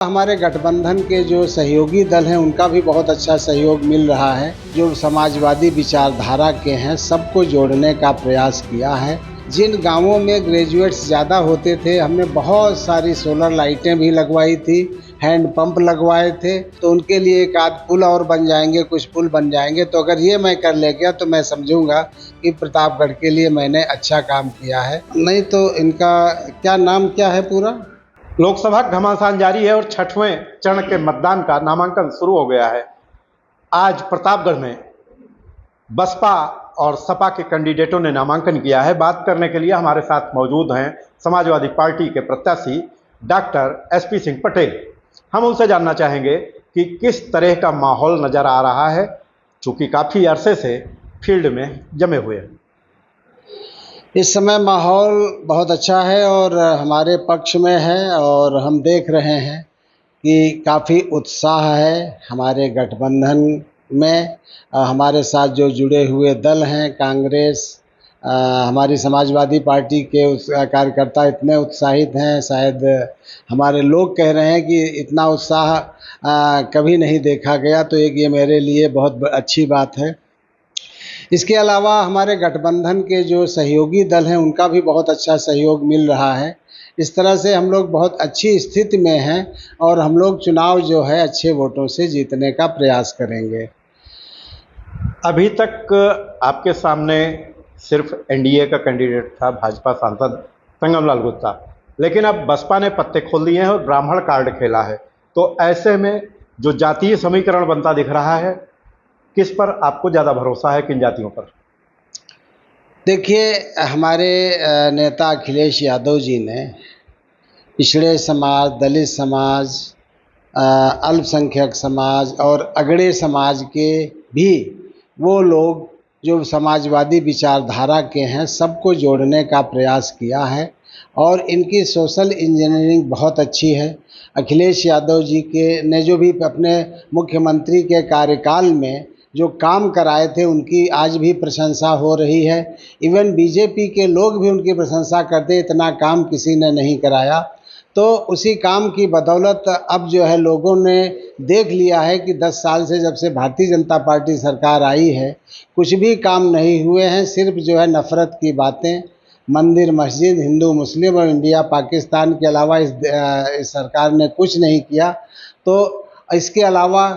हमारे गठबंधन के जो सहयोगी दल हैं उनका भी बहुत अच्छा सहयोग मिल रहा है। जो समाजवादी विचारधारा के हैं सबको जोड़ने का प्रयास किया है। जिन गांवों में ग्रेजुएट्स ज़्यादा होते थे हमने बहुत सारी सोलर लाइटें भी लगवाई थी, हैंड पंप लगवाए थे, तो उनके लिए एक आध पुल और बन जाएंगे, कुछ पुल बन जाएंगे। तो अगर ये मैं कर ले गया तो मैं समझूंगा कि प्रतापगढ़ के लिए मैंने अच्छा काम किया है। नहीं तो इनका क्या नाम क्या है पूरा? लोकसभा घमासान जारी है और छठवें चरण के मतदान का नामांकन शुरू हो गया है। आज प्रतापगढ़ में बसपा और सपा के कैंडिडेटों ने नामांकन किया है। बात करने के लिए हमारे साथ मौजूद हैं समाजवादी पार्टी के प्रत्याशी डॉक्टर एसपी सिंह पटेल। हम उनसे जानना चाहेंगे कि किस तरह का माहौल नजर आ रहा है, चूंकि काफ़ी अरसे से फील्ड में जमे हुए हैं। इस समय माहौल बहुत अच्छा है और हमारे पक्ष में है और हम देख रहे हैं कि काफ़ी उत्साह है हमारे गठबंधन में। हमारे साथ जो जुड़े हुए दल हैं, कांग्रेस, हमारी समाजवादी पार्टी के कार्यकर्ता इतने उत्साहित हैं, शायद हमारे लोग कह रहे हैं कि इतना उत्साह कभी नहीं देखा गया। तो एक ये मेरे लिए बहुत अच्छी बात है। इसके अलावा हमारे गठबंधन के जो सहयोगी दल हैं उनका भी बहुत अच्छा सहयोग मिल रहा है। इस तरह से हम लोग बहुत अच्छी स्थिति में हैं और हम लोग चुनाव जो है अच्छे वोटों से जीतने का प्रयास करेंगे। अभी तक आपके सामने सिर्फ एनडीए का कैंडिडेट था, भाजपा सांसद संगमलाल गुप्ता, लेकिन अब बसपा ने पत्ते खोल दिए हैं और ब्राह्मण कार्ड खेला है। तो ऐसे में जो जातीय समीकरण बनता दिख रहा है, किस पर आपको ज़्यादा भरोसा है, किन जातियों पर? देखिए, हमारे नेता अखिलेश यादव जी ने पिछड़े समाज, दलित समाज, अल्पसंख्यक समाज और अगड़े समाज के भी वो लोग जो समाजवादी विचारधारा के हैं सबको जोड़ने का प्रयास किया है और इनकी सोशल इंजीनियरिंग बहुत अच्छी है। अखिलेश यादव जी के ने जो भी अपने मुख्यमंत्री के कार्यकाल में जो काम कराए थे उनकी आज भी प्रशंसा हो रही है। इवन बीजेपी के लोग भी उनकी प्रशंसा करते, इतना काम किसी ने नहीं कराया। तो उसी काम की बदौलत अब जो है लोगों ने देख लिया है कि 10 साल से जब से भारतीय जनता पार्टी सरकार आई है कुछ भी काम नहीं हुए हैं। सिर्फ जो है नफ़रत की बातें, मंदिर मस्जिद, हिंदू मुस्लिम और इंडिया पाकिस्तान के अलावा इस सरकार ने कुछ नहीं किया। तो इसके अलावा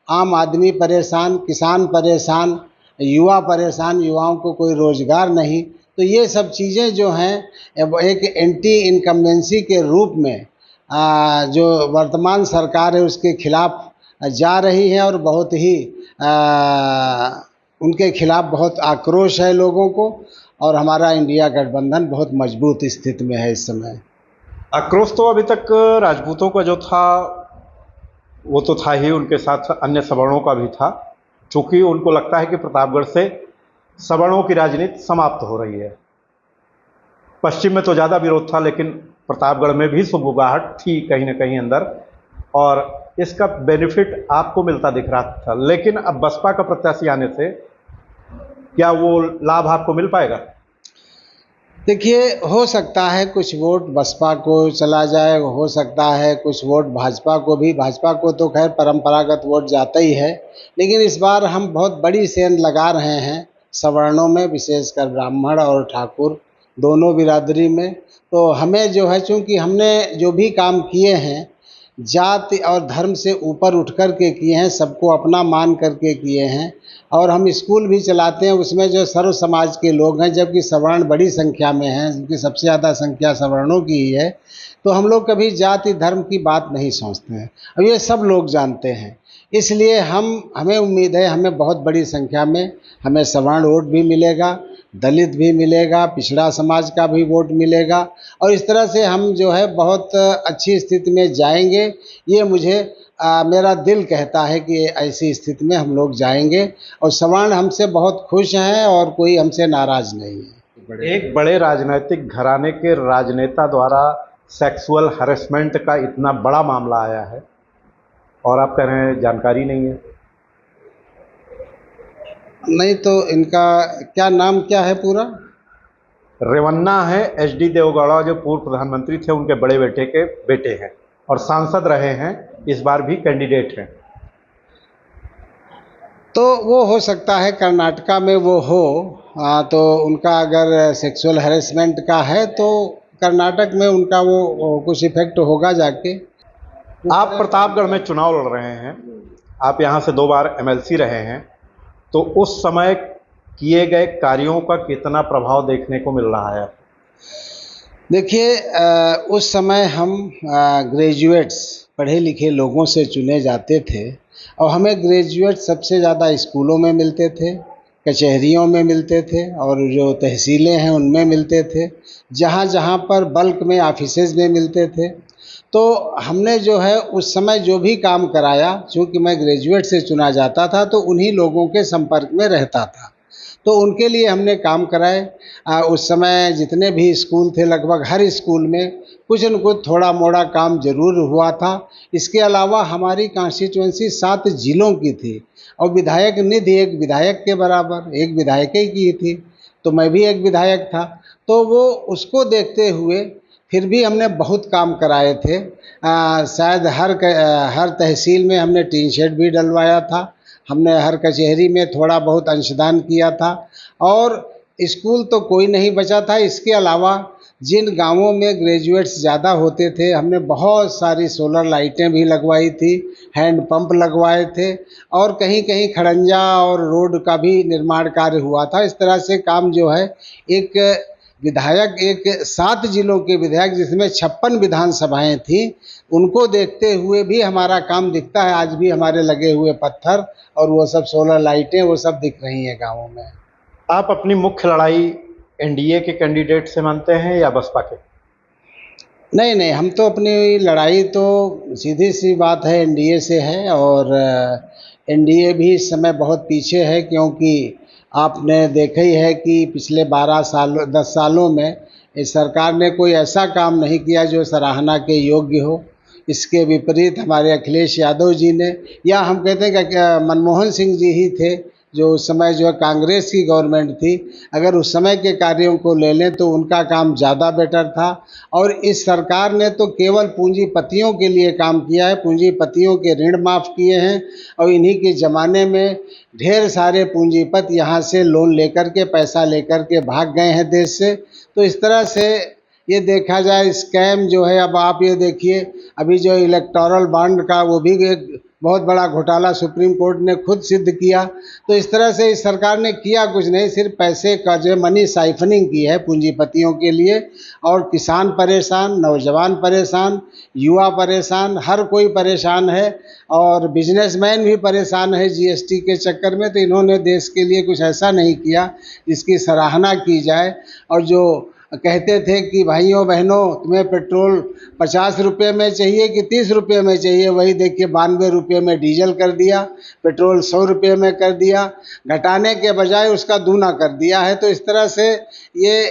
आम आदमी परेशान, किसान परेशान, युवा परेशान, युवाओं को कोई रोज़गार नहीं। तो ये सब चीज़ें जो हैं एक एंटी इनकम्बेंसी के रूप में जो वर्तमान सरकार है उसके खिलाफ जा रही है और बहुत ही उनके खिलाफ बहुत आक्रोश है लोगों को। और हमारा इंडिया गठबंधन बहुत मजबूत स्थिति में है इस समय। आक्रोश तो अभी तक राजपूतों का जो था वो तो था ही, उनके साथ अन्य सवर्णों का भी था, चूँकि उनको लगता है कि प्रतापगढ़ से सवर्णों की राजनीति समाप्त हो रही है। पश्चिम में तो ज़्यादा विरोध था, लेकिन प्रतापगढ़ में भी सुगबुगाहट थी कहीं ना कहीं अंदर, और इसका बेनिफिट आपको मिलता दिख रहा था। लेकिन अब बसपा का प्रत्याशी आने से क्या वो लाभ आपको मिल पाएगा? देखिए, हो सकता है कुछ वोट बसपा को चला जाए, हो सकता है कुछ वोट भाजपा को भी। भाजपा को तो खैर परंपरागत वोट जाता ही है, लेकिन इस बार हम बहुत बड़ी सेंध लगा रहे हैं सवर्णों में, विशेषकर ब्राह्मण और ठाकुर दोनों बिरादरी में। तो हमें जो है, चूँकि हमने जो भी काम किए हैं जाति और धर्म से ऊपर उठ कर के किए हैं, सबको अपना मान करके किए हैं। और हम स्कूल भी चलाते हैं, उसमें जो सर्व समाज के लोग हैं, जबकि सवर्ण बड़ी संख्या में हैं, क्योंकि सबसे ज़्यादा संख्या सवर्णों की ही है। तो हम लोग कभी जाति धर्म की बात नहीं सोचते हैं, अब ये सब लोग जानते हैं। इसलिए हमें उम्मीद है हमें बहुत बड़ी संख्या में हमें सवर्ण वोट भी मिलेगा, दलित भी मिलेगा, पिछड़ा समाज का भी वोट मिलेगा। और इस तरह से हम जो है बहुत अच्छी स्थिति में जाएंगे। ये मुझे मेरा दिल कहता है कि ऐसी स्थिति में हम लोग जाएंगे और सवर्ण हमसे बहुत खुश हैं और कोई हमसे नाराज़ नहीं है। एक बड़े राजनीतिक घराने के राजनेता द्वारा सेक्सुअल हरेसमेंट का इतना बड़ा मामला आया है और आप कह रहे हैं जानकारी नहीं है। नहीं तो इनका क्या नाम क्या है पूरा? रेवन्ना है, एचडी देवगौड़ा जो पूर्व प्रधानमंत्री थे उनके बड़े बेटे के बेटे हैं। और सांसद रहे हैं, इस बार भी कैंडिडेट हैं। तो वो हो सकता है कर्नाटका में वो हो, तो उनका अगर सेक्सुअल हैरेसमेंट का है तो कर्नाटक में उनका वो कुछ इफेक्ट होगा जाके। आप प्रतापगढ़ में चुनाव लड़ रहे हैं, आप यहाँ से 2 बार एमएलसी रहे हैं, तो उस समय किए गए कार्यों का कितना प्रभाव देखने को मिल रहा है? देखिए, उस समय हम ग्रेजुएट्स पढ़े लिखे लोगों से चुने जाते थे और हमें ग्रेजुएट सबसे ज़्यादा स्कूलों में मिलते थे, कचहरियों में मिलते थे और जो तहसीलें हैं उनमें मिलते थे, जहाँ जहाँ पर बल्क में ऑफिसेज में मिलते थे। तो हमने जो है उस समय जो भी काम कराया, चूँकि मैं ग्रेजुएट से चुना जाता था तो उन्हीं लोगों के संपर्क में रहता था, तो उनके लिए हमने काम कराए। उस समय जितने भी स्कूल थे लगभग हर स्कूल में कुछ न कुछ थोड़ा मोड़ा काम जरूर हुआ था। इसके अलावा हमारी कॉन्स्टिट्यूंसी 7 जिलों की थी और विधायक निधि एक विधायक के बराबर एक विधायक ही की थी, तो मैं भी एक विधायक था। तो वो उसको देखते हुए फिर भी हमने बहुत काम कराए थे। शायद हर तहसील में हमने टीन शेड भी डलवाया था, हमने हर कचहरी में थोड़ा बहुत अंशदान किया था और स्कूल तो कोई नहीं बचा था। इसके अलावा जिन गांवों में ग्रेजुएट्स ज़्यादा होते थे हमने बहुत सारी सोलर लाइटें भी लगवाई थी, हैंड पंप लगवाए थे और कहीं कहीं खड़ंजा और रोड का भी निर्माण कार्य हुआ था। इस तरह से काम जो है एक विधायक, एक 7 जिलों के विधायक जिसमें 56 विधानसभाएं थी, उनको देखते हुए भी हमारा काम दिखता है। आज भी हमारे लगे हुए पत्थर और वो सब सोलर लाइटें वो सब दिख रही हैं गाँवों में। आप अपनी मुख्य लड़ाई एनडीए के कैंडिडेट से मानते हैं या बसपा के? नहीं, हम तो अपनी लड़ाई तो सीधी सी बात है एनडीए से है और एनडीए भी इस समय बहुत पीछे है, क्योंकि आपने देखा ही है कि पिछले 10 सालों में इस सरकार ने कोई ऐसा काम नहीं किया जो सराहना के योग्य हो। इसके विपरीत हमारे अखिलेश यादव जी ने, या हम कहते हैं कि मनमोहन सिंह जी ही थे जो उस समय जो है कांग्रेस की गवर्नमेंट थी, अगर उस समय के कार्यों को ले लें तो उनका काम ज़्यादा बेटर था। और इस सरकार ने तो केवल पूंजीपतियों के लिए काम किया है, पूंजीपतियों के ऋण माफ़ किए हैं और इन्हीं के ज़माने में ढेर सारे पूंजीपति यहाँ से लोन लेकर के पैसा लेकर के भाग गए हैं देश से। तो इस तरह से ये देखा जाए स्कैम जो है, अब आप ये देखिए अभी जो इलेक्टोरल बॉन्ड का वो भी एक बहुत बड़ा घोटाला सुप्रीम कोर्ट ने खुद सिद्ध किया। तो इस तरह से इस सरकार ने किया कुछ नहीं, सिर्फ पैसे का जो मनी साइफनिंग की है पूंजीपतियों के लिए, और किसान परेशान, नौजवान परेशान, युवा परेशान, हर कोई परेशान है और बिजनेसमैन भी परेशान है जीएसटी के चक्कर में। तो इन्होंने देश के लिए कुछ ऐसा नहीं किया जिसकी सराहना की जाए। और जो कहते थे कि भाइयों बहनों तुम्हें पेट्रोल 50 रुपये में चाहिए कि 30 रुपये में चाहिए, वही देखिए 92 रुपये में डीजल कर दिया, पेट्रोल 100 रुपये में कर दिया, घटाने के बजाय उसका दूना कर दिया है। तो इस तरह से ये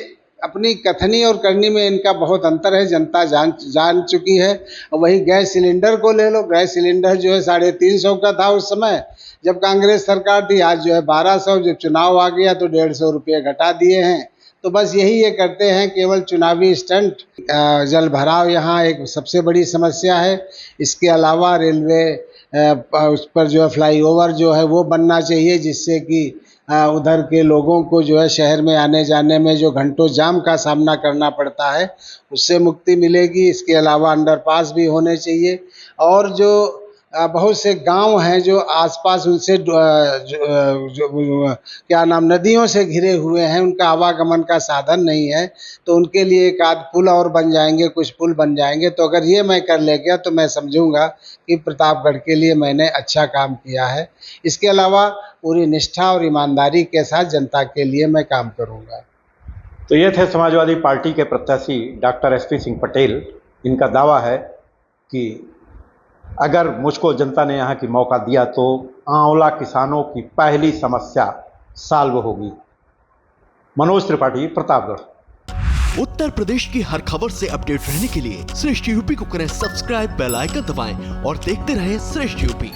अपनी कथनी और करनी में इनका बहुत अंतर है, जनता जान चुकी है। और वही गैस सिलेंडर को ले लो, गैस सिलेंडर जो है 350 का था उस समय जब कांग्रेस सरकार थी, आज जो है 1200, जब चुनाव आ गया तो 150 रुपये घटा दिए हैं। तो बस यही ये करते हैं, केवल चुनावी स्टंट। जल भराव यहाँ एक सबसे बड़ी समस्या है। इसके अलावा रेलवे उस पर जो है फ्लाईओवर जो है वो बनना चाहिए, जिससे कि उधर के लोगों को जो है शहर में आने जाने में जो घंटों जाम का सामना करना पड़ता है उससे मुक्ति मिलेगी। इसके अलावा अंडरपास भी होने चाहिए और जो बहुत से गांव हैं जो आसपास उनसे क्या नाम नदियों से घिरे हुए हैं, उनका आवागमन का साधन नहीं है, तो उनके लिए एक आध पुल और बन जाएंगे, कुछ पुल बन जाएंगे। तो अगर ये मैं कर ले गया तो मैं समझूंगा कि प्रतापगढ़ के लिए मैंने अच्छा काम किया है। इसके अलावा पूरी निष्ठा और ईमानदारी के साथ जनता के लिए मैं काम करूँगा। तो ये थे समाजवादी पार्टी के प्रत्याशी डॉक्टर एसपी सिंह पटेल। इनका दावा है कि अगर मुझको जनता ने यहाँ की मौका दिया तो आंवला किसानों की पहली समस्या सॉल्व होगी। मनोज त्रिपाठी, प्रतापगढ़। उत्तर प्रदेश की हर खबर से अपडेट रहने के लिए श्रेष्ठ यूपी को करें सब्सक्राइब, बेल आइकन दबाएं और देखते रहें श्रेष्ठ यूपी।